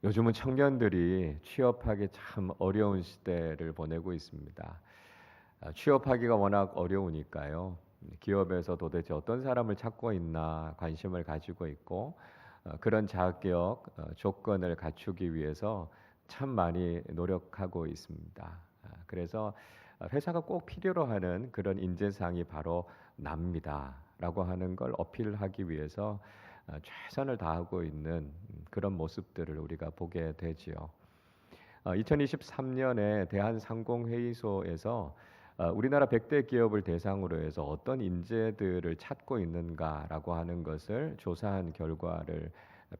요즘은 청년들이 취업하기 참 어려운 시대를 보내고 있습니다. 취업하기가 워낙 어려우니까요. 기업에서 도대체 어떤 사람을 찾고 있나 관심을 가지고 있고 그런 자격, 조건을 갖추기 위해서 참 많이 노력하고 있습니다. 그래서 회사가 꼭 필요로 하는 그런 인재상이 바로 납니다라고 하는 걸 어필하기 위해서 최선을 다하고 있는 그런 모습들을 우리가 보게 되지요. 2023년에 대한상공회의소에서 우리나라 100대 기업을 대상으로 해서 어떤 인재들을 찾고 있는가라고 하는 것을 조사한 결과를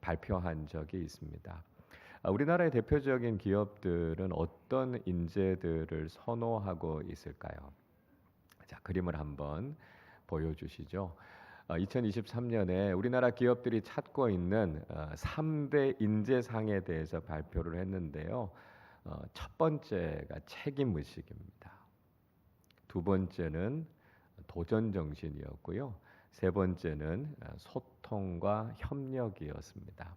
발표한 적이 있습니다. 우리나라의 대표적인 기업들은 어떤 인재들을 선호하고 있을까요? 자, 그림을 한번 보여주시죠. 2023년에 우리나라 기업들이 찾고 있는 3대 인재상에 대해서 발표를 했는데요. 첫 번째가 책임 의식입니다. 두 번째는 도전 정신이었고요. 세 번째는 소통과 협력이었습니다.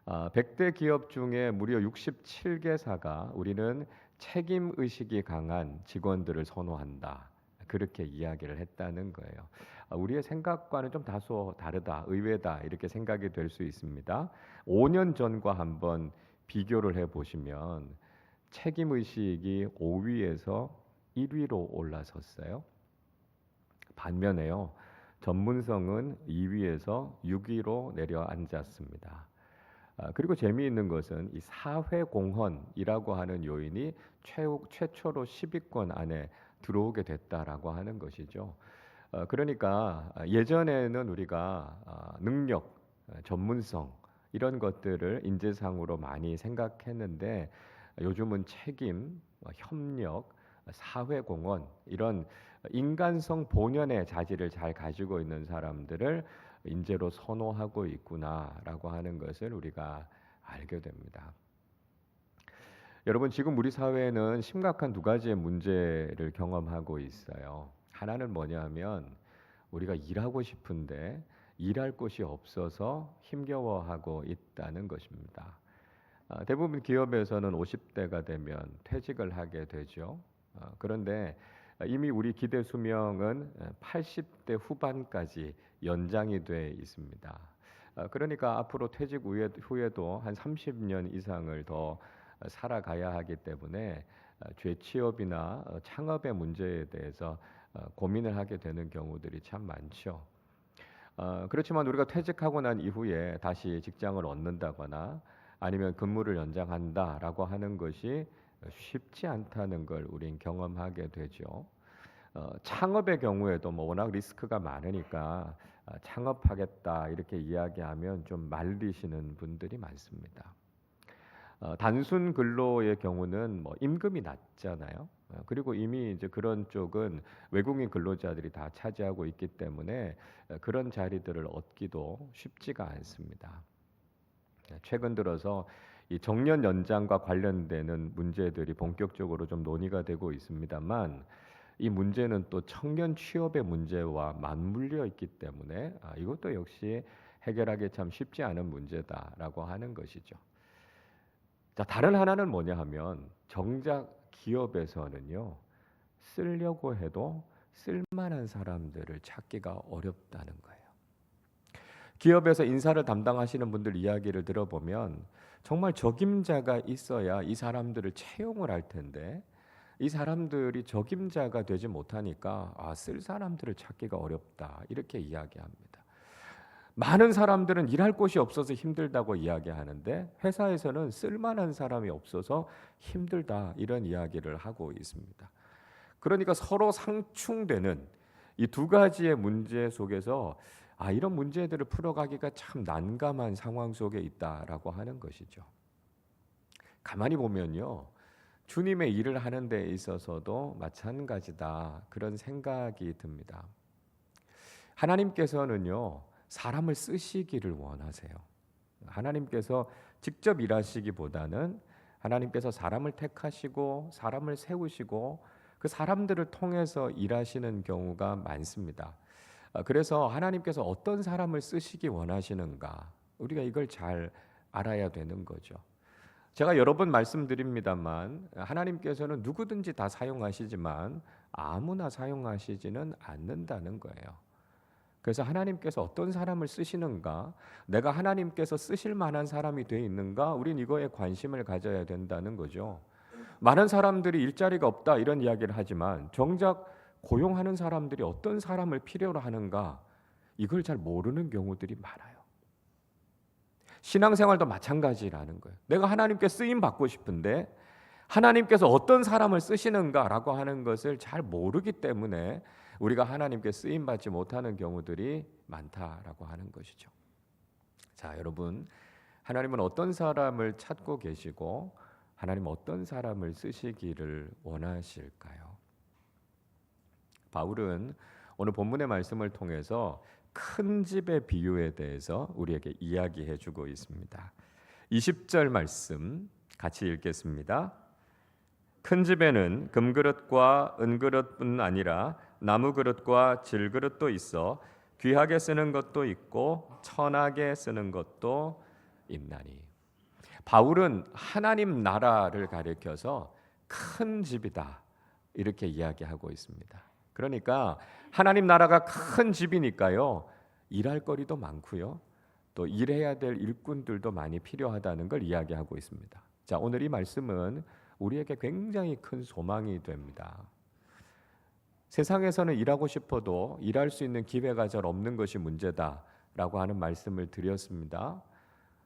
100대 기업 중에 무려 67개사가 우리는 책임 의식이 강한 직원들을 선호한다. 그렇게 이야기를 했다는 거예요. 우리의 생각과는 좀 다소 다르다, 의외다 이렇게 생각이 될 수 있습니다. 5년 전과 한번 비교를 해 보시면 책임 의식이 5위에서 1위로 올라섰어요. 반면에요. 전문성은 2위에서 6위로 내려앉았습니다. 그리고 재미있는 것은 이 사회공헌이라고 하는 요인이 최초로 10위권 안에 들어오게 됐다라고 하는 것이죠. 그러니까 예전에는 우리가 능력, 전문성 이런 것들을 인재상으로 많이 생각했는데 요즘은 책임, 협력, 사회공헌 이런 인간성 본연의 자질을 잘 가지고 있는 사람들을 인재로 선호하고 있구나라고 하는 것을 우리가 알게 됩니다. 여러분 지금 우리 사회는 심각한 두 가지의 문제를 경험하고 있어요. 하나는 뭐냐면 우리가 일하고 싶은데 일할 곳이 없어서 힘겨워하고 있다는 것입니다. 대부분 기업에서는 50대가 되면 퇴직을 하게 되죠. 그런데 이미 우리 기대 수명은 80대 후반까지 연장이 돼 있습니다. 그러니까 앞으로 퇴직 후에도 한 30년 이상을 더 살아가야 하기 때문에 재취업이나 창업의 문제에 대해서 고민을 하게 되는 경우들이 참 많죠. 그렇지만 우리가 퇴직하고 난 이후에 다시 직장을 얻는다거나 아니면 근무를 연장한다라고 하는 것이 쉽지 않다는 걸 우린 경험하게 되죠. 창업의 경우에도 뭐 워낙 리스크가 많으니까 창업하겠다 이렇게 이야기하면 좀 말리시는 분들이 많습니다. 단순 근로의 경우는 뭐 임금이 낮잖아요. 그리고 이미 이제 그런 쪽은 외국인 근로자들이 다 차지하고 있기 때문에 그런 자리들을 얻기도 쉽지가 않습니다. 최근 들어서 이 정년 연장과 관련되는 문제들이 본격적으로 좀 논의가 되고 있습니다만 이 문제는 또 청년 취업의 문제와 맞물려 있기 때문에 이것도 역시 해결하기 참 쉽지 않은 문제다라고 하는 것이죠. 자, 다른 하나는 뭐냐 하면 정작 기업에서는요. 쓰려고 해도 쓸만한 사람들을 찾기가 어렵다는 거예요. 기업에서 인사를 담당하시는 분들 이야기를 들어보면 정말 적임자가 있어야 이 사람들을 채용을 할 텐데 이 사람들이 적임자가 되지 못하니까 쓸 사람들을 찾기가 어렵다 이렇게 이야기합니다. 많은 사람들은 일할 곳이 없어서 힘들다고 이야기하는데 회사에서는 쓸만한 사람이 없어서 힘들다 이런 이야기를 하고 있습니다. 그러니까 서로 상충되는 이 두 가지의 문제 속에서 이런 문제들을 풀어가기가 참 난감한 상황 속에 있다라고 하는 것이죠. 가만히 보면요. 주님의 일을 하는 데 있어서도 마찬가지다. 그런 생각이 듭니다. 하나님께서는요. 사람을 쓰시기를 원하세요. 하나님께서 직접 일하시기보다는 하나님께서 사람을 택하시고 사람을 세우시고 그 사람들을 통해서 일하시는 경우가 많습니다. 그래서 하나님께서 어떤 사람을 쓰시기 원하시는가 우리가 이걸 잘 알아야 되는 거죠. 제가 여러 번 말씀드립니다만 하나님께서는 누구든지 다 사용하시지만 아무나 사용하시지는 않는다는 거예요. 그래서 하나님께서 어떤 사람을 쓰시는가, 내가 하나님께서 쓰실 만한 사람이 돼 있는가, 우린 이거에 관심을 가져야 된다는 거죠. 많은 사람들이 일자리가 없다 이런 이야기를 하지만 정작 고용하는 사람들이 어떤 사람을 필요로 하는가 이걸 잘 모르는 경우들이 많아요. 신앙생활도 마찬가지라는 거예요. 내가 하나님께 쓰임 받고 싶은데 하나님께서 어떤 사람을 쓰시는가라고 하는 것을 잘 모르기 때문에 우리가 하나님께 쓰임 받지 못하는 경우들이 많다라고 하는 것이죠. 자, 여러분, 하나님은 어떤 사람을 찾고 계시고 하나님 어떤 사람을 쓰시기를 원하실까요? 바울은 오늘 본문의 말씀을 통해서 큰 집의 비유에 대해서 우리에게 이야기해 주고 있습니다. 20절 말씀 같이 읽겠습니다. 큰 집에는 금그릇과 은그릇뿐 아니라 나무그릇과 질그릇도 있어 귀하게 쓰는 것도 있고 천하게 쓰는 것도 있나니. 바울은 하나님 나라를 가리켜서 큰 집이다 이렇게 이야기하고 있습니다. 그러니까 하나님 나라가 큰 집이니까요, 일할 거리도 많고요, 또 일해야 될 일꾼들도 많이 필요하다는 걸 이야기하고 있습니다. 자, 오늘 이 말씀은 우리에게 굉장히 큰 소망이 됩니다. 세상에서는 일하고 싶어도 일할 수 있는 기회가 잘 없는 것이 문제다라고 하는 말씀을 드렸습니다.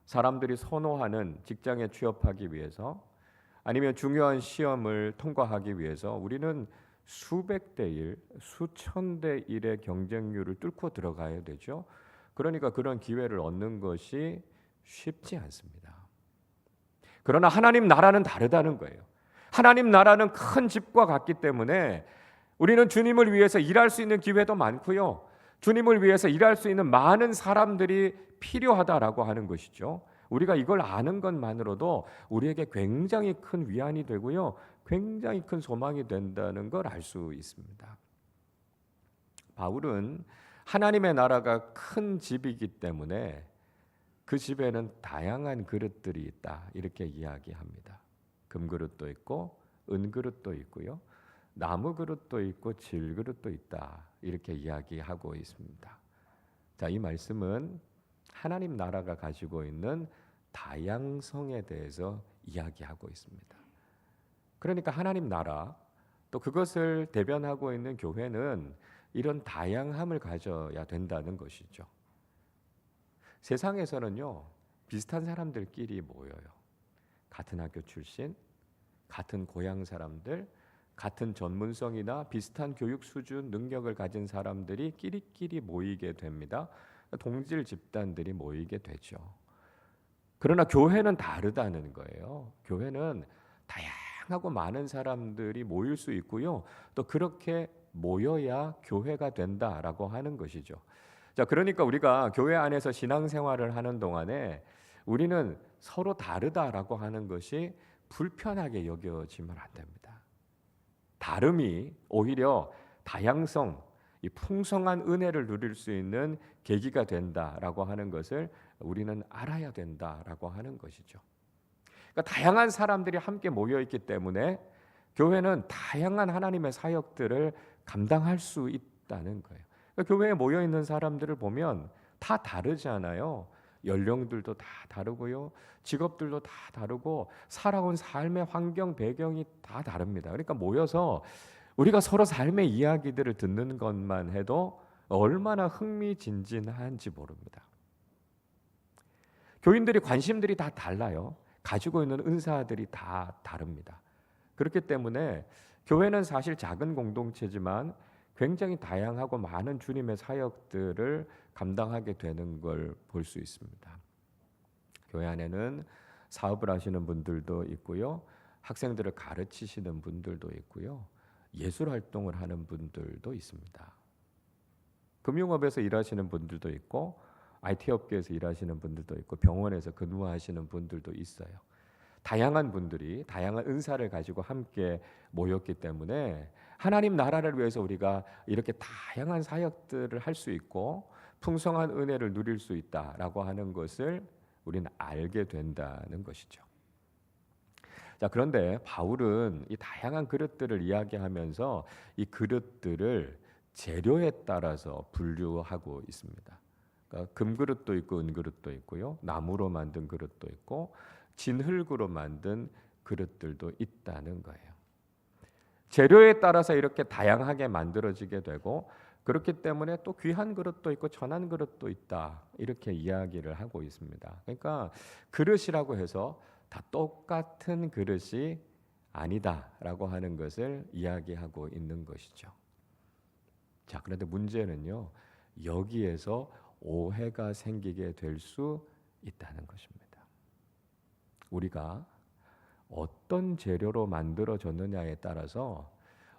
사람들이 선호하는 직장에 취업하기 위해서 아니면 중요한 시험을 통과하기 위해서 우리는 수백 대 1, 수천 대 1의 경쟁률을 뚫고 들어가야 되죠. 그러니까 그런 기회를 얻는 것이 쉽지 않습니다. 그러나 하나님 나라는 다르다는 거예요. 하나님 나라는 큰 집과 같기 때문에 우리는 주님을 위해서 일할 수 있는 기회도 많고요, 주님을 위해서 일할 수 있는 많은 사람들이 필요하다라고 하는 것이죠. 우리가 이걸 아는 것만으로도 우리에게 굉장히 큰 위안이 되고요, 굉장히 큰 소망이 된다는 걸 알 수 있습니다. 바울은 하나님의 나라가 큰 집이기 때문에 그 집에는 다양한 그릇들이 있다 이렇게 이야기합니다. 금그릇도 있고 은그릇도 있고요, 나무 그릇도 있고 질 그릇도 있다 이렇게 이야기하고 있습니다. 자, 이 말씀은 하나님 나라가 가지고 있는 다양성에 대해서 이야기하고 있습니다. 그러니까 하나님 나라, 또 그것을 대변하고 있는 교회는 이런 다양함을 가져야 된다는 것이죠. 세상에서는요, 비슷한 사람들끼리 모여요. 같은 학교 출신, 같은 고향 사람들, 같은 전문성이나 비슷한 교육 수준, 능력을 가진 사람들이 끼리끼리 모이게 됩니다. 동질 집단들이 모이게 되죠. 그러나 교회는 다르다는 거예요. 교회는 다양하고 많은 사람들이 모일 수 있고요, 또 그렇게 모여야 교회가 된다라고 하는 것이죠. 자, 그러니까 우리가 교회 안에서 신앙생활을 하는 동안에 우리는 서로 다르다라고 하는 것이 불편하게 여겨지면 안 됩니다. 다름이 오히려 다양성, 이 풍성한 은혜를 누릴 수 있는 계기가 된다라고 하는 것을 우리는 알아야 된다라고 하는 것이죠. 그러니까 다양한 사람들이 함께 모여 있기 때문에 교회는 다양한 하나님의 사역들을 감당할 수 있다는 거예요. 그러니까 교회에 모여 있는 사람들을 보면 다 다르잖아요. 연령들도 다 다르고요, 직업들도 다 다르고 살아온 삶의 환경 배경이 다 다릅니다. 그러니까 모여서 우리가 서로 삶의 이야기들을 듣는 것만 해도 얼마나 흥미진진한지 모릅니다. 교인들이 관심들이 다 달라요. 가지고 있는 은사들이 다 다릅니다. 그렇기 때문에 교회는 사실 작은 공동체지만 굉장히 다양하고 많은 주님의 사역들을 감당하게 되는 걸 볼 수 있습니다. 교회 안에는 사업을 하시는 분들도 있고요, 학생들을 가르치시는 분들도 있고요, 예술 활동을 하는 분들도 있습니다. 금융업에서 일하시는 분들도 있고, IT 업계에서 일하시는 분들도 있고, 병원에서 근무하시는 분들도 있어요. 다양한 분들이 다양한 은사를 가지고 함께 모였기 때문에 하나님 나라를 위해서 우리가 이렇게 다양한 사역들을 할 수 있고 풍성한 은혜를 누릴 수 있다라고 하는 것을 우리는 알게 된다는 것이죠. 자, 그런데 바울은 이 다양한 그릇들을 이야기하면서 이 그릇들을 재료에 따라서 분류하고 있습니다. 그러니까 금그릇도 있고 은그릇도 있고요. 나무로 만든 그릇도 있고 진흙으로 만든 그릇들도 있다는 거예요. 재료에 따라서 이렇게 다양하게 만들어지게 되고 그렇기 때문에 또 귀한 그릇도 있고 천한 그릇도 있다. 이렇게 이야기를 하고 있습니다. 그러니까 그릇이라고 해서 다 똑같은 그릇이 아니다라고 하는 것을 이야기하고 있는 것이죠. 자, 그런데 문제는요. 여기에서 오해가 생기게 될 수 있다는 것입니다. 우리가 어떤 재료로 만들어졌느냐에 따라서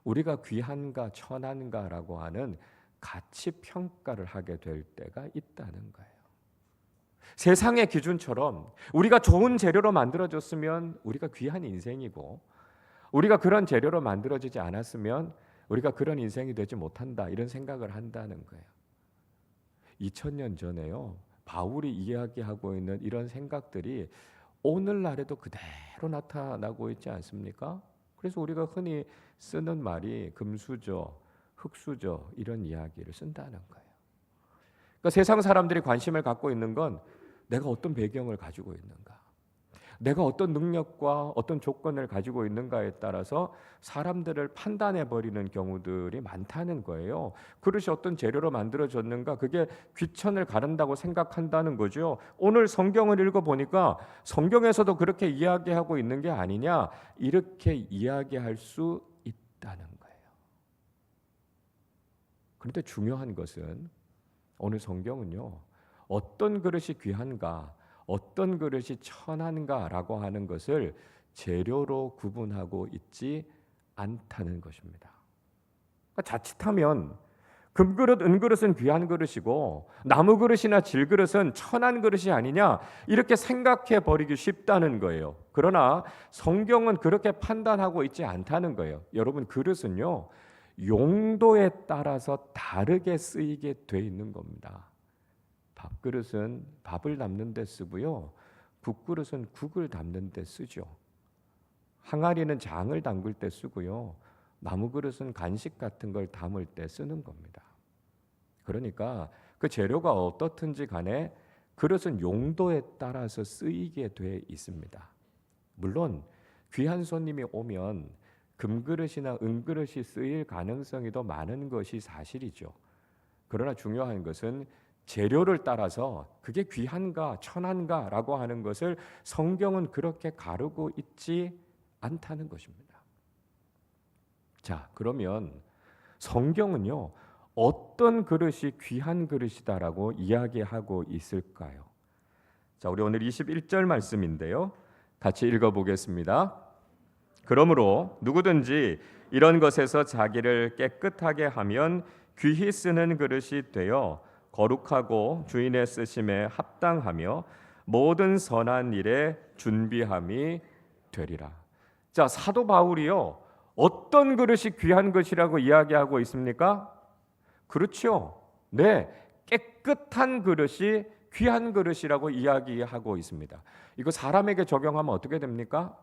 우리가 귀한가 천한가라고 하는 가치 평가를 하게 될 때가 있다는 거예요. 세상의 기준처럼 우리가 좋은 재료로 만들어졌으면 우리가 귀한 인생이고 우리가 그런 재료로 만들어지지 않았으면 우리가 그런 인생이 되지 못한다 이런 생각을 한다는 거예요. 2000년 전에요. 바울이 이야기하고 있는 이런 생각들이 오늘날에도 그대로 나타나고 있지 않습니까? 그래서 우리가 흔히 쓰는 말이 금수저, 흙수저 이런 이야기를 쓴다는 거예요. 그러니까 세상 사람들이 관심을 갖고 있는 건 내가 어떤 배경을 가지고 있는가, 내가 어떤 능력과 어떤 조건을 가지고 있는가에 따라서 사람들을 판단해 버리는 경우들이 많다는 거예요. 그릇이 어떤 재료로 만들어졌는가 그게 귀천을 가른다고 생각한다는 거죠. 오늘 성경을 읽어보니까 성경에서도 그렇게 이야기하고 있는 게 아니냐 이렇게 이야기할 수 있다는 거예요. 그런데 중요한 것은 오늘 성경은요. 어떤 그릇이 귀한가 어떤 그릇이 천한가라고 하는 것을 재료로 구분하고 있지 않다는 것입니다. 그러니까 자칫하면 금그릇, 은그릇은 귀한 그릇이고 나무 그릇이나 질그릇은 천한 그릇이 아니냐 이렇게 생각해 버리기 쉽다는 거예요. 그러나 성경은 그렇게 판단하고 있지 않다는 거예요. 여러분 그릇은요 용도에 따라서 다르게 쓰이게 돼 있는 겁니다. 밥그릇은 밥을 담는 데 쓰고요. 국그릇은 국을 담는 데 쓰죠. 항아리는 장을 담글 때 쓰고요. 나무 그릇은 간식 같은 걸 담을 때 쓰는 겁니다. 그러니까 그 재료가 어떻든지 간에 그릇은 용도에 따라서 쓰이게 돼 있습니다. 물론 귀한 손님이 오면 금그릇이나 은그릇이 쓰일 가능성이 더 많은 것이 사실이죠. 그러나 중요한 것은 재료를 따라서 그게 귀한가 천한가라고 하는 것을 성경은 그렇게 가르고 있지 않다는 것입니다. 자, 그러면 성경은요 어떤 그릇이 귀한 그릇이다라고 이야기하고 있을까요? 자, 우리 오늘 21절 말씀인데요. 같이 읽어보겠습니다. 그러므로 누구든지 이런 것에서 자기를 깨끗하게 하면 귀히 쓰는 그릇이 되어 거룩하고 주인의 쓰심에 합당하며 모든 선한 일에 준비함이 되리라. 자, 사도 바울이요 어떤 그릇이 귀한 것이라고 이야기하고 있습니까? 그렇죠. 네, 깨끗한 그릇이 귀한 그릇이라고 이야기하고 있습니다. 이거 사람에게 적용하면 어떻게 됩니까?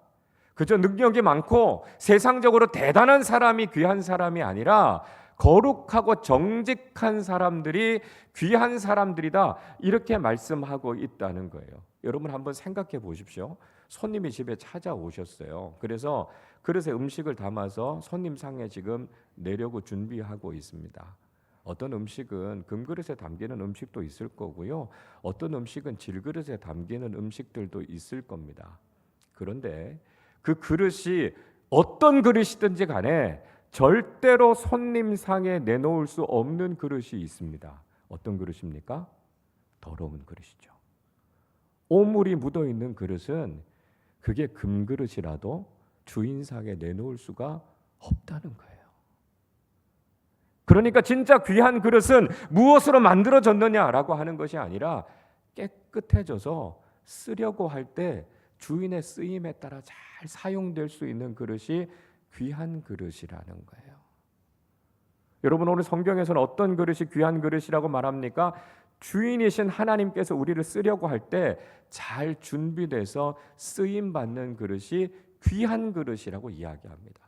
그저 능력이 많고 세상적으로 대단한 사람이 귀한 사람이 아니라 거룩하고 정직한 사람들이 귀한 사람들이다 이렇게 말씀하고 있다는 거예요. 여러분 한번 생각해 보십시오. 손님이 집에 찾아오셨어요. 그래서 그릇에 음식을 담아서 손님 상에 지금 내려고 준비하고 있습니다. 어떤 음식은 금그릇에 담기는 음식도 있을 거고요. 어떤 음식은 질그릇에 담기는 음식들도 있을 겁니다. 그런데 그 그릇이 어떤 그릇이든지 간에 절대로 손님 상에 내놓을 수 없는 그릇이 있습니다. 어떤 그릇입니까? 더러운 그릇이죠. 오물이 묻어 있는 그릇은 그게 금그릇이라도 주인상에 내놓을 수가 없다는 거예요. 그러니까 진짜 귀한 그릇은 무엇으로 만들어졌느냐라고 하는 것이 아니라 깨끗해져서 쓰려고 할 때 주인의 쓰임에 따라 잘 사용될 수 있는 그릇이 귀한 그릇이라는 거예요. 여러분 오늘 성경에서는 어떤 그릇이 귀한 그릇이라고 말합니까? 주인이신 하나님께서 우리를 쓰려고 할 때 잘 준비돼서 쓰임 받는 그릇이 귀한 그릇이라고 이야기합니다.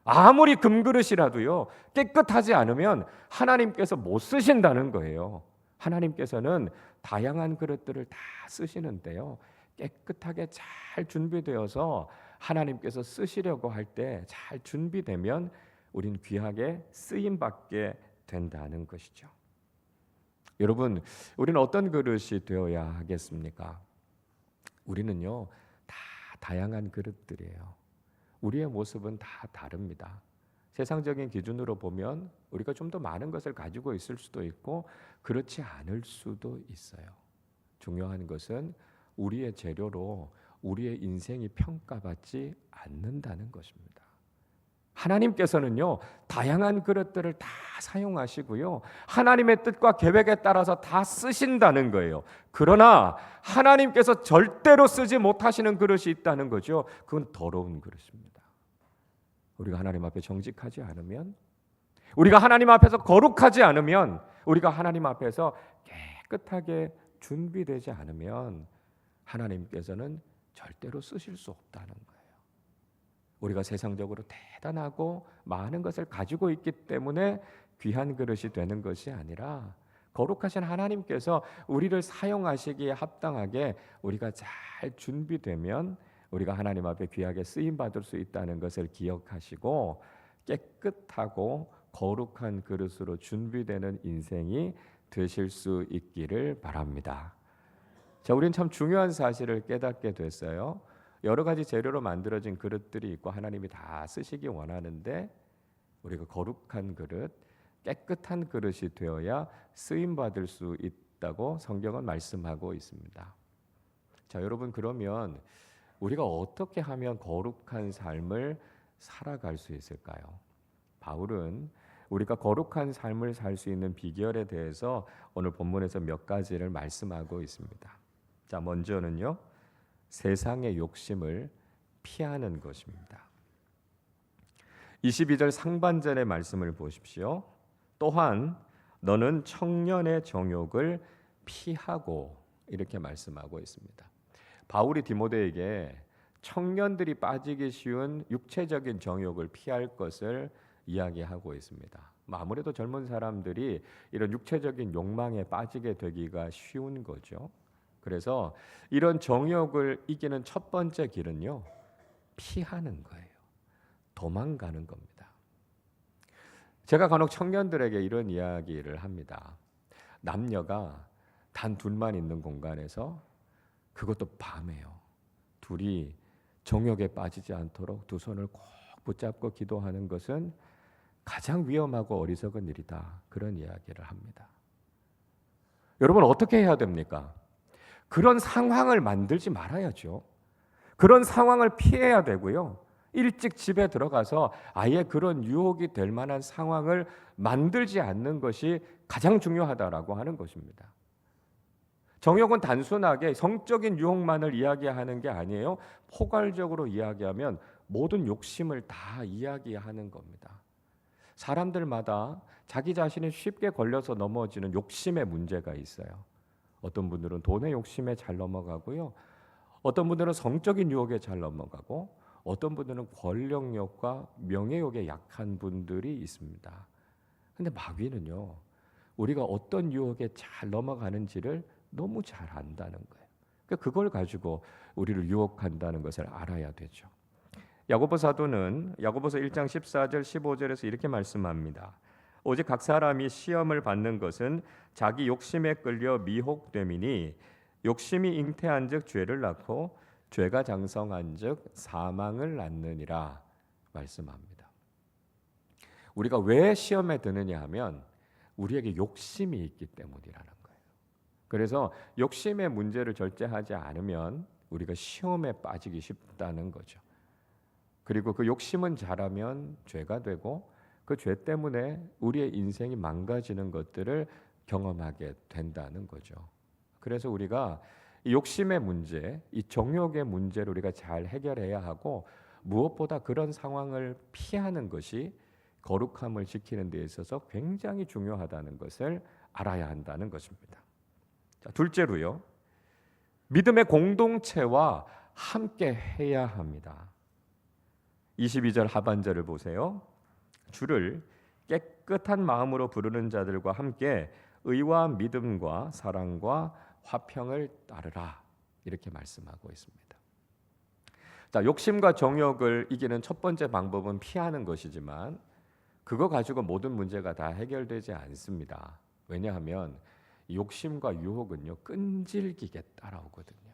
아무리 금그릇이라도요, 깨끗하지 않으면 하나님께서 못 쓰신다는 거예요. 하나님께서는 다양한 그릇들을 다 쓰시는데요, 깨끗하게 잘 준비되어서 하나님께서 쓰시려고 할 때 잘 준비되면 우린 귀하게 쓰임 받게 된다는 것이죠. 여러분, 우리는 어떤 그릇이 되어야 하겠습니까? 우리는요, 다 다양한 그릇들이에요. 우리의 모습은 다 다릅니다. 세상적인 기준으로 보면 우리가 좀 더 많은 것을 가지고 있을 수도 있고 그렇지 않을 수도 있어요. 중요한 것은 우리의 재료로 우리의 인생이 평가받지 않는다는 것입니다. 하나님께서는요, 다양한 그릇들을 다 사용하시고요, 하나님의 뜻과 계획에 따라서 다 쓰신다는 거예요. 그러나 하나님께서 절대로 쓰지 못하시는 그릇이 있다는 거죠. 그건 더러운 그릇입니다. 우리가 하나님 앞에 정직하지 않으면, 우리가 하나님 앞에서 거룩하지 않으면, 우리가 하나님 앞에서 깨끗하게 준비되지 않으면 하나님께서는 절대로 쓰실 수 없다는 거예요. 우리가 세상적으로 대단하고 많은 것을 가지고 있기 때문에 귀한 그릇이 되는 것이 아니라 거룩하신 하나님께서 우리를 사용하시기에 합당하게 우리가 잘 준비되면 우리가 하나님 앞에 귀하게 쓰임 받을 수 있다는 것을 기억하시고 깨끗하고 거룩한 그릇으로 준비되는 인생이 되실 수 있기를 바랍니다. 자, 우리는 참 중요한 사실을 깨닫게 됐어요. 여러 가지 재료로 만들어진 그릇들이 있고 하나님이 다 쓰시기 원하는데 우리가 거룩한 그릇, 깨끗한 그릇이 되어야 쓰임 받을 수 있다고 성경은 말씀하고 있습니다. 자, 여러분, 그러면 우리가 어떻게 하면 거룩한 삶을 살아갈 수 있을까요? 바울은 우리가 거룩한 삶을 살 수 있는 비결에 대해서 오늘 본문에서 몇 가지를 말씀하고 있습니다. 자, 먼저는요, 세상의 욕심을 피하는 것입니다. 22절 상반절의 말씀을 보십시오. 또한 너는 청년의 정욕을 피하고, 이렇게 말씀하고 있습니다. 바울이 디모데에게 청년들이 빠지기 쉬운 육체적인 정욕을 피할 것을 이야기하고 있습니다. 아무래도 젊은 사람들이 이런 육체적인 욕망에 빠지게 되기가 쉬운 거죠. 그래서 이런 정욕을 이기는 첫 번째 길은요, 피하는 거예요. 도망가는 겁니다. 제가 간혹 청년들에게 이런 이야기를 합니다. 남녀가 단 둘만 있는 공간에서, 그것도 밤에요, 둘이 정욕에 빠지지 않도록 두 손을 꼭 붙잡고 기도하는 것은 가장 위험하고 어리석은 일이다, 그런 이야기를 합니다. 여러분, 어떻게 해야 됩니까? 그런 상황을 만들지 말아야죠. 그런 상황을 피해야 되고요, 일찍 집에 들어가서 아예 그런 유혹이 될 만한 상황을 만들지 않는 것이 가장 중요하다라고 하는 것입니다. 정욕은 단순하게 성적인 유혹만을 이야기하는 게 아니에요. 포괄적으로 이야기하면 모든 욕심을 다 이야기하는 겁니다. 사람들마다 자기 자신이 쉽게 걸려서 넘어지는 욕심의 문제가 있어요. 어떤 분들은 돈의 욕심에 잘 넘어가고요, 어떤 분들은 성적인 유혹에 잘 넘어가고, 어떤 분들은 권력욕과 명예욕에 약한 분들이 있습니다. 근데 마귀는요, 우리가 어떤 유혹에 잘 넘어가는지를 너무 잘 안다는 거예요. 그러니까 그걸 가지고 우리를 유혹한다는 것을 알아야 되죠. 야고보 사도는 야고보서 1장 14절 15절에서 이렇게 말씀합니다. 오직 각 사람이 시험을 받는 것은 자기 욕심에 끌려 미혹됨이니 욕심이 잉태한즉 죄를 낳고 죄가 장성한즉 사망을 낳느니라 말씀합니다. 우리가 왜 시험에 드느냐 하면 우리에게 욕심이 있기 때문이라는 거예요. 그래서 욕심의 문제를 절제하지 않으면 우리가 시험에 빠지기 쉽다는 거죠. 그리고 그 욕심은 자라면 죄가 되고 그 죄 때문에 우리의 인생이 망가지는 것들을 경험하게 된다는 거죠. 그래서 우리가 이 욕심의 문제, 이 정욕의 문제를 우리가 잘 해결해야 하고, 무엇보다 그런 상황을 피하는 것이 거룩함을 지키는 데 있어서 굉장히 중요하다는 것을 알아야 한다는 것입니다. 둘째로요. 믿음의 공동체와 함께 해야 합니다. 22절 하반절을 보세요. 주를 깨끗한 마음으로 부르는 자들과 함께 의와 믿음과 사랑과 화평을 따르라. 이렇게 말씀하고 있습니다. 자, 욕심과 정욕을 이기는 첫 번째 방법은 피하는 것이지만 그거 가지고 모든 문제가 다 해결되지 않습니다. 왜냐하면 욕심과 유혹은요, 끈질기게 따라오거든요.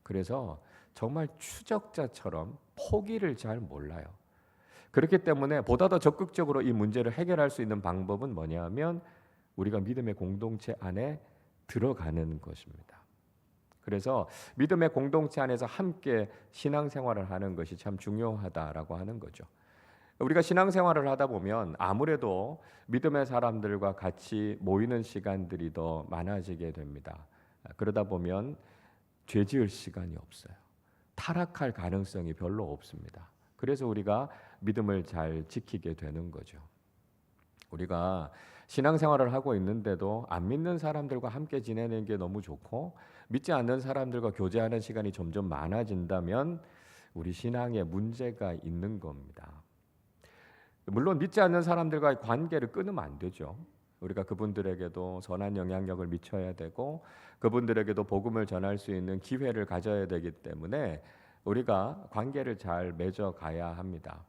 그래서 정말 추적자처럼 포기를 잘 몰라요. 그렇기 때문에 보다 더 적극적으로 이 문제를 해결할 수 있는 방법은 뭐냐 하면 우리가 믿음의 공동체 안에 들어가는 것입니다. 그래서 믿음의 공동체 안에서 함께 신앙생활을 하는 것이 참 중요하다라고 하는 거죠. 우리가 신앙생활을 하다 보면 아무래도 믿음의 사람들과 같이 모이는 시간들이 더 많아지게 됩니다. 그러다 보면 죄 지을 시간이 없어요. 타락할 가능성이 별로 없습니다. 그래서 우리가 믿음을 잘 지키게 되는 거죠. 우리가 신앙생활을 하고 있는데도 안 믿는 사람들과 함께 지내는 게 너무 좋고 믿지 않는 사람들과 교제하는 시간이 점점 많아진다면 우리 신앙에 문제가 있는 겁니다. 물론 믿지 않는 사람들과의 관계를 끊으면 안 되죠. 우리가 그분들에게도 선한 영향력을 미쳐야 되고 그분들에게도 복음을 전할 수 있는 기회를 가져야 되기 때문에 우리가 관계를 잘 맺어가야 합니다.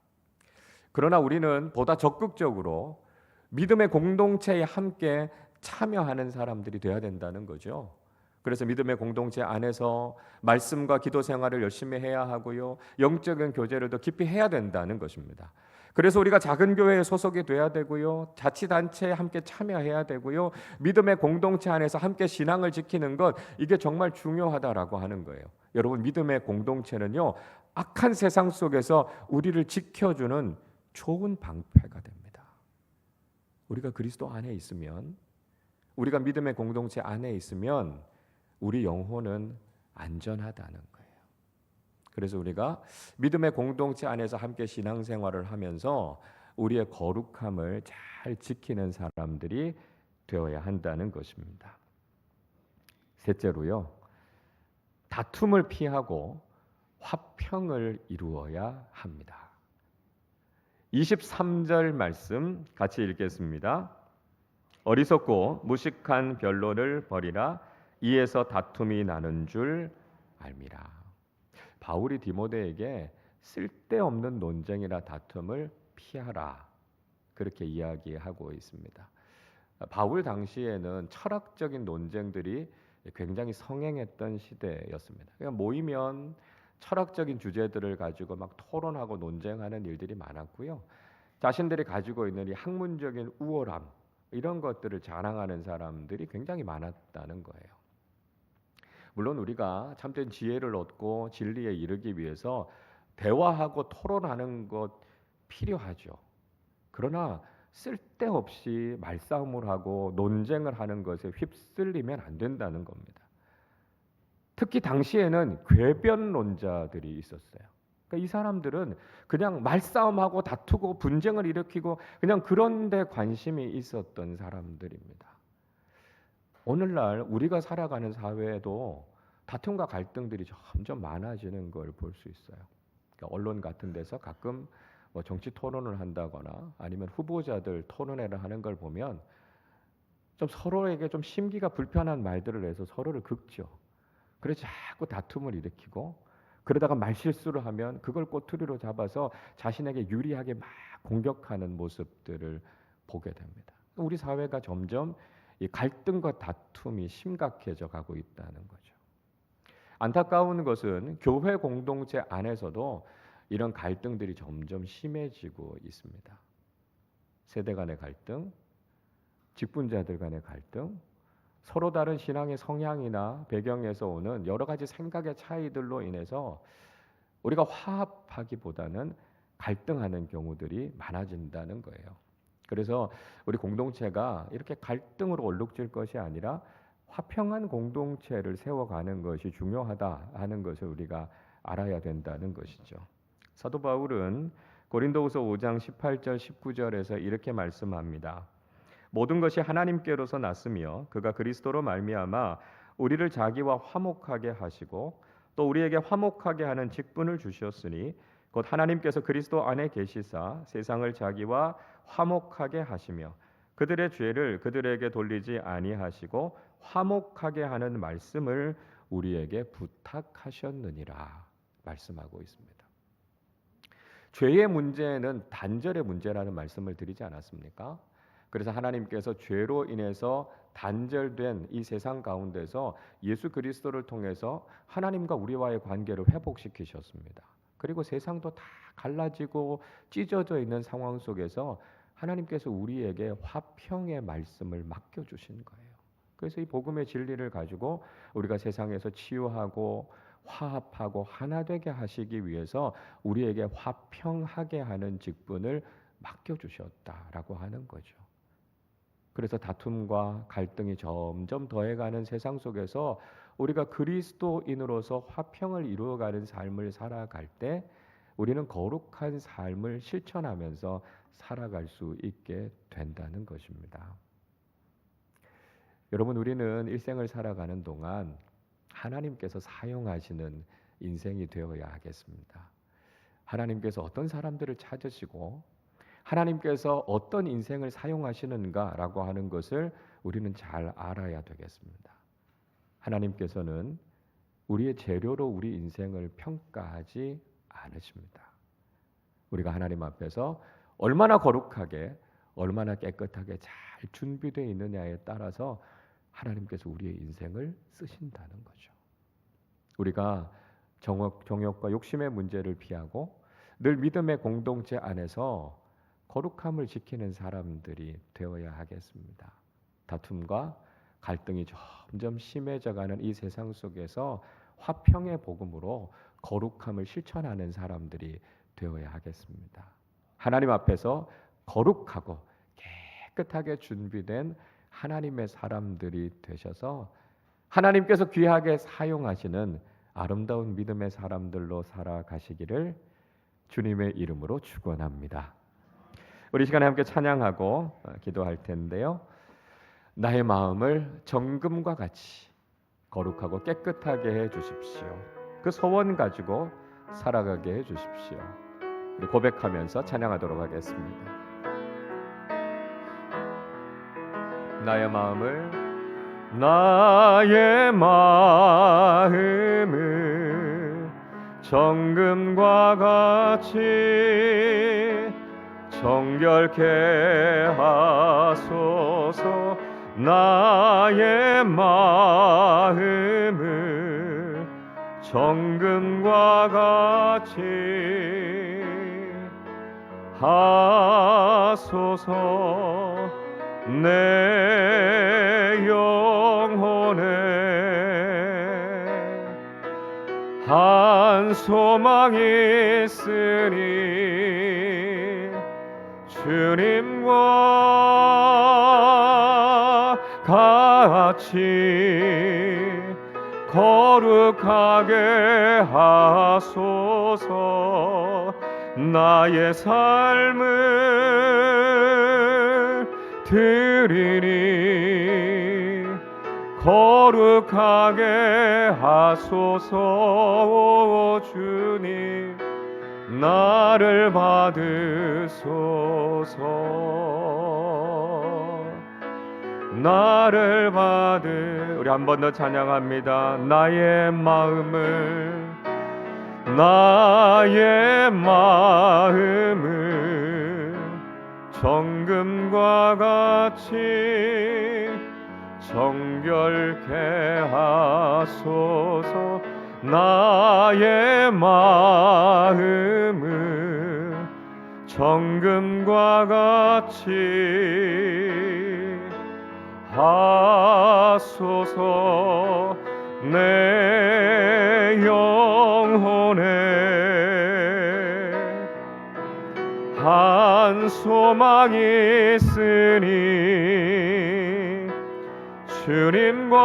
그러나 우리는 보다 적극적으로 믿음의 공동체에 함께 참여하는 사람들이 되어야 된다는 거죠. 그래서 믿음의 공동체 안에서 말씀과 기도 생활을 열심히 해야 하고요. 영적인 교제를 더 깊이 해야 된다는 것입니다. 그래서 우리가 작은 교회에 소속이 돼야 되고요. 자치단체에 함께 참여해야 되고요. 믿음의 공동체 안에서 함께 신앙을 지키는 것, 이게 정말 중요하다라고 하는 거예요. 여러분, 믿음의 공동체는요, 악한 세상 속에서 우리를 지켜주는 좋은 방패가 됩니다. 우리가 그리스도 안에 있으면, 우리가 믿음의 공동체 안에 있으면 우리 영혼은 안전하다는 거예요. 그래서 우리가 믿음의 공동체 안에서 함께 신앙생활을 하면서 우리의 거룩함을 잘 지키는 사람들이 되어야 한다는 것입니다. 셋째로요, 다툼을 피하고 화평을 이루어야 합니다. 23절 말씀 같이 읽겠습니다. 어리석고 무식한 변론을 버리라. 이에서 다툼이 나는 줄 알미라. 바울이 디모데에게 쓸데없는 논쟁이나 다툼을 피하라, 그렇게 이야기하고 있습니다. 바울 당시에는 철학적인 논쟁들이 굉장히 성행했던 시대였습니다. 그러니까 모이면 철학적인 주제들을 가지고 막 토론하고 논쟁하는 일들이 많았고요. 자신들이 가지고 있는 이 학문적인 우월함, 이런 것들을 자랑하는 사람들이 굉장히 많았다는 거예요. 물론 우리가 참된 지혜를 얻고 진리에 이르기 위해서 대화하고 토론하는 것 필요하죠. 그러나 쓸데없이 말싸움을 하고 논쟁을 하는 것에 휩쓸리면 안 된다는 겁니다. 특히 당시에는 궤변론자들이 있었어요. 그러니까 이 사람들은 그냥 말싸움하고 다투고 분쟁을 일으키고 그냥 그런 데 관심이 있었던 사람들입니다. 오늘날 우리가 살아가는 사회에도 다툼과 갈등들이 점점 많아지는 걸 볼 수 있어요. 그러니까 언론 같은 데서 가끔 뭐 정치 토론을 한다거나 아니면 후보자들 토론회를 하는 걸 보면 좀 서로에게 좀 심기가 불편한 말들을 해서 서로를 긁죠. 그래서 자꾸 다툼을 일으키고 그러다가 말실수를 하면 그걸 꼬투리로 잡아서 자신에게 유리하게 막 공격하는 모습들을 보게 됩니다. 우리 사회가 점점 이 갈등과 다툼이 심각해져 가고 있다는 거죠. 안타까운 것은 교회 공동체 안에서도 이런 갈등들이 점점 심해지고 있습니다. 세대 간의 갈등, 직분자들 간의 갈등, 서로 다른 신앙의 성향이나 배경에서 오는 여러 가지 생각의 차이들로 인해서 우리가 화합하기보다는 갈등하는 경우들이 많아진다는 거예요. 그래서 우리 공동체가 이렇게 갈등으로 얼룩질 것이 아니라 화평한 공동체를 세워가는 것이 중요하다 하는 것을 우리가 알아야 된다는 것이죠. 사도 바울은 고린도후서 5장 18절 19절에서 이렇게 말씀합니다. 모든 것이 하나님께로서 났으며 그가 그리스도로 말미암아 우리를 자기와 화목하게 하시고 또 우리에게 화목하게 하는 직분을 주셨으니 곧 하나님께서 그리스도 안에 계시사 세상을 자기와 화목하게 하시며 그들의 죄를 그들에게 돌리지 아니하시고 화목하게 하는 말씀을 우리에게 부탁하셨느니라 말씀하고 있습니다. 죄의 문제는 단절의 문제라는 말씀을 드리지 않았습니까? 그래서 하나님께서 죄로 인해서 단절된 이 세상 가운데서 예수 그리스도를 통해서 하나님과 우리와의 관계를 회복시키셨습니다. 그리고 세상도 다 갈라지고 찢어져 있는 상황 속에서 하나님께서 우리에게 화평의 말씀을 맡겨주신 거예요. 그래서 이 복음의 진리를 가지고 우리가 세상에서 치유하고 화합하고 하나 되게 하시기 위해서 우리에게 화평하게 하는 직분을 맡겨주셨다라고 하는 거죠. 그래서 다툼과 갈등이 점점 더해가는 세상 속에서 우리가 그리스도인으로서 화평을 이루어가는 삶을 살아갈 때 우리는 거룩한 삶을 실천하면서 살아갈 수 있게 된다는 것입니다. 여러분, 우리는 일생을 살아가는 동안 하나님께서 사용하시는 인생이 되어야 하겠습니다. 하나님께서 어떤 사람들을 찾으시고 하나님께서 어떤 인생을 사용하시는가라고 하는 것을 우리는 잘 알아야 되겠습니다. 하나님께서는 우리의 재료로 우리 인생을 평가하지 않으십니다. 우리가 하나님 앞에서 얼마나 거룩하게 얼마나 깨끗하게 잘 준비되어 있느냐에 따라서 하나님께서 우리의 인생을 쓰신다는 거죠. 우리가 정욕과 욕심의 문제를 피하고 늘 믿음의 공동체 안에서 거룩함을 지키는 사람들이 되어야 하겠습니다. 다툼과 갈등이 점점 심해져가는 이 세상 속에서 화평의 복음으로 거룩함을 실천하는 사람들이 되어야 하겠습니다. 하나님 앞에서 거룩하고 깨끗하게 준비된 하나님의 사람들이 되셔서 하나님께서 귀하게 사용하시는 아름다운 믿음의 사람들로 살아가시기를 주님의 이름으로 축원합니다. 우리 시간에 함께 찬양하고 기도할 텐데요. 나의 마음을 정금과 같이 거룩하고 깨끗하게 해 주십시오. 그 소원 가지고 살아가게 해 주십시오. 우리 고백하면서 찬양하도록 하겠습니다. 나의 마음을 정금과 같이 정결케 하소서. 나의 마음을 정금과 같이 하소서. 내 영혼에 한 소망이 있으니 주님과 같이 거룩하게 하소서. 나의 삶을 드리니 거룩하게 하소서. 주님 나를 받으소서. 나를 우리 한 번 더 찬양합니다. 나의 마음을 정금과 같이 정결케 하소서. 나의 마음을 정금과 같이 하소서. 내 영혼에 한 소망이 있으니 주님과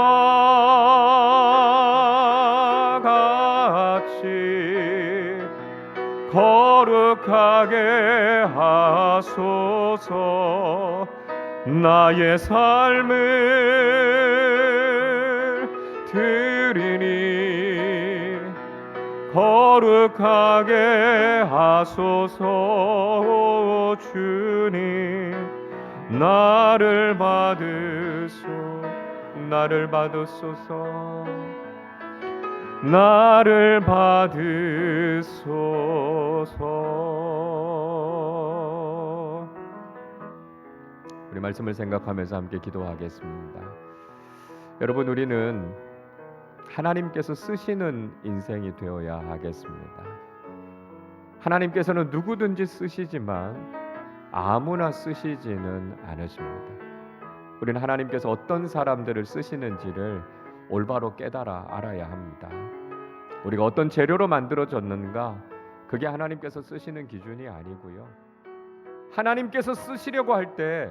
같이 거룩하게 하소서. 나의 삶을 드리니 거룩하게 하소서. 주님 나를 받으소서. 나를 받으소서. 우리 말씀을 생각하면서 함께 기도하겠습니다. 여러분, 우리는 하나님께서 쓰시는 인생이 되어야 하겠습니다. 하나님께서는 누구든지 쓰시지만 아무나 쓰시지는 않으십니다. 우리는 하나님께서 어떤 사람들을 쓰시는지를 올바로 깨달아 알아야 합니다. 우리가 어떤 재료로 만들어졌는가, 그게 하나님께서 쓰시는 기준이 아니고요. 하나님께서 쓰시려고 할 때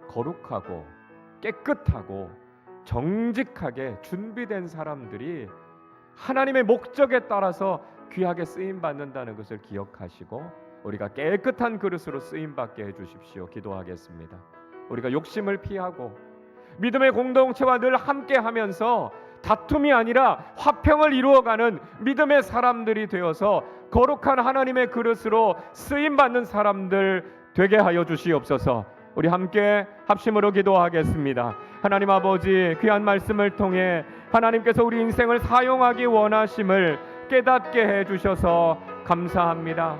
거룩하고 깨끗하고 정직하게 준비된 사람들이 하나님의 목적에 따라서 귀하게 쓰임 받는다는 것을 기억하시고 우리가 깨끗한 그릇으로 쓰임 받게 해주십시오. 기도하겠습니다. 우리가 욕심을 피하고 믿음의 공동체와 늘 함께하면서 다툼이 아니라 화평을 이루어가는 믿음의 사람들이 되어서 거룩한 하나님의 그릇으로 쓰임 받는 사람들 되게 하여 주시옵소서. 우리 함께 합심으로 기도하겠습니다. 하나님 아버지, 귀한 말씀을 통해 하나님께서 우리 인생을 사용하기 원하심을 깨닫게 해주셔서 감사합니다.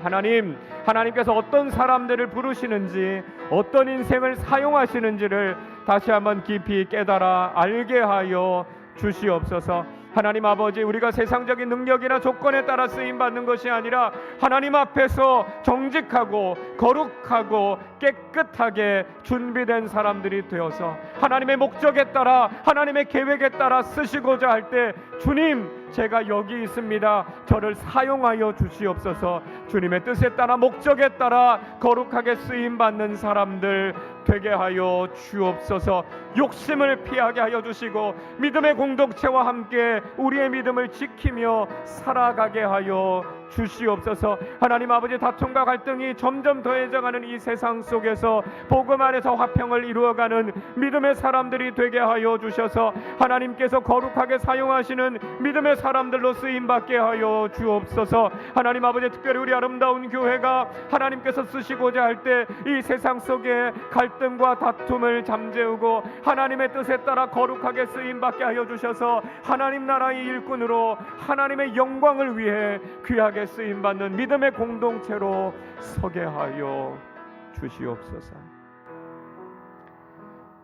하나님께서 어떤 사람들을 부르시는지, 어떤 인생을 사용하시는지를 다시 한번 깊이 깨달아 알게 하여 주시옵소서. 하나님 아버지, 우리가 세상적인 능력이나 조건에 따라 쓰임받는 것이 아니라 하나님 앞에서 정직하고 거룩하고 깨끗하게 준비된 사람들이 되어서 하나님의 목적에 따라, 하나님의 계획에 따라 쓰시고자 할 때 주님, 제가 여기 있습니다, 저를 사용하여 주시옵소서. 주님의 뜻에 따라, 목적에 따라 거룩하게 쓰임받는 사람들 되게 하여 주옵소서. 욕심을 피하게 하여 주시고 믿음의 공동체와 함께 우리의 믿음을 지키며 살아가게 하여 주시옵소서. 하나님 아버지, 다툼과 갈등이 점점 더해져가는 이 세상 속에서 복음 안에서 화평을 이루어가는 믿음의 사람들이 되게 하여 주셔서 하나님께서 거룩하게 사용하시는 믿음의 사람들로 쓰임받게 하여 주옵소서. 하나님 아버지, 특별히 우리 아름다운 교회가 하나님께서 쓰시고자 할 때 이 세상 속에 갈등과 다툼을 잠재우고 하나님의 뜻에 따라 거룩하게 쓰임받게 하여 주셔서 하나님 나라의 일꾼으로 하나님의 영광을 위해 귀하게 쓰임받는 믿음의 공동체로 서게 하여 주시옵소서.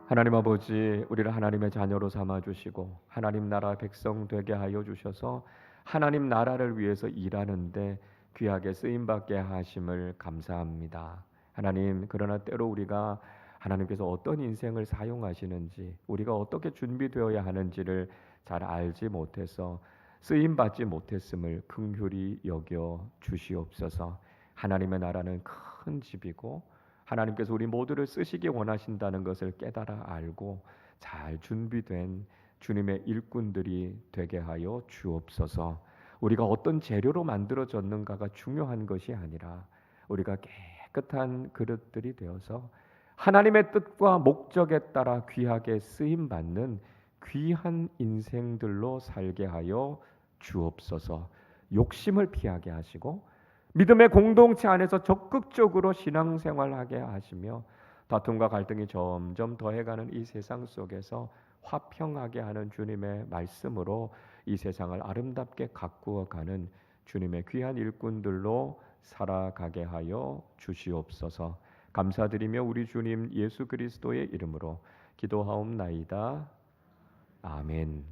하나님 아버지, 우리를 하나님의 자녀로 삼아주시고 하나님 나라 백성 되게 하여 주셔서 하나님 나라를 위해서 일하는데 귀하게 쓰임받게 하심을 감사합니다. 하나님, 그러나 때로 우리가 하나님께서 어떤 인생을 사용하시는지, 우리가 어떻게 준비되어야 하는지를 잘 알지 못해서 쓰임받지 못했음을 긍휼히 여겨 주시옵소서. 하나님의 나라는 큰 집이고 하나님께서 우리 모두를 쓰시기 원하신다는 것을 깨달아 알고 잘 준비된 주님의 일꾼들이 되게 하여 주옵소서. 우리가 어떤 재료로 만들어졌는가가 중요한 것이 아니라 우리가 깨끗한 그릇들이 되어서 하나님의 뜻과 목적에 따라 귀하게 쓰임받는 귀한 인생들로 살게 하여 주옵소서. 욕심을 피하게 하시고 믿음의 공동체 안에서 적극적으로 신앙생활하게 하시며 다툼과 갈등이 점점 더해가는 이 세상 속에서 화평하게 하는 주님의 말씀으로 이 세상을 아름답게 가꾸어가는 주님의 귀한 일꾼들로 살아가게 하여 주시옵소서. 감사드리며 우리 주님 예수 그리스도의 이름으로 기도하옵나이다. 아멘.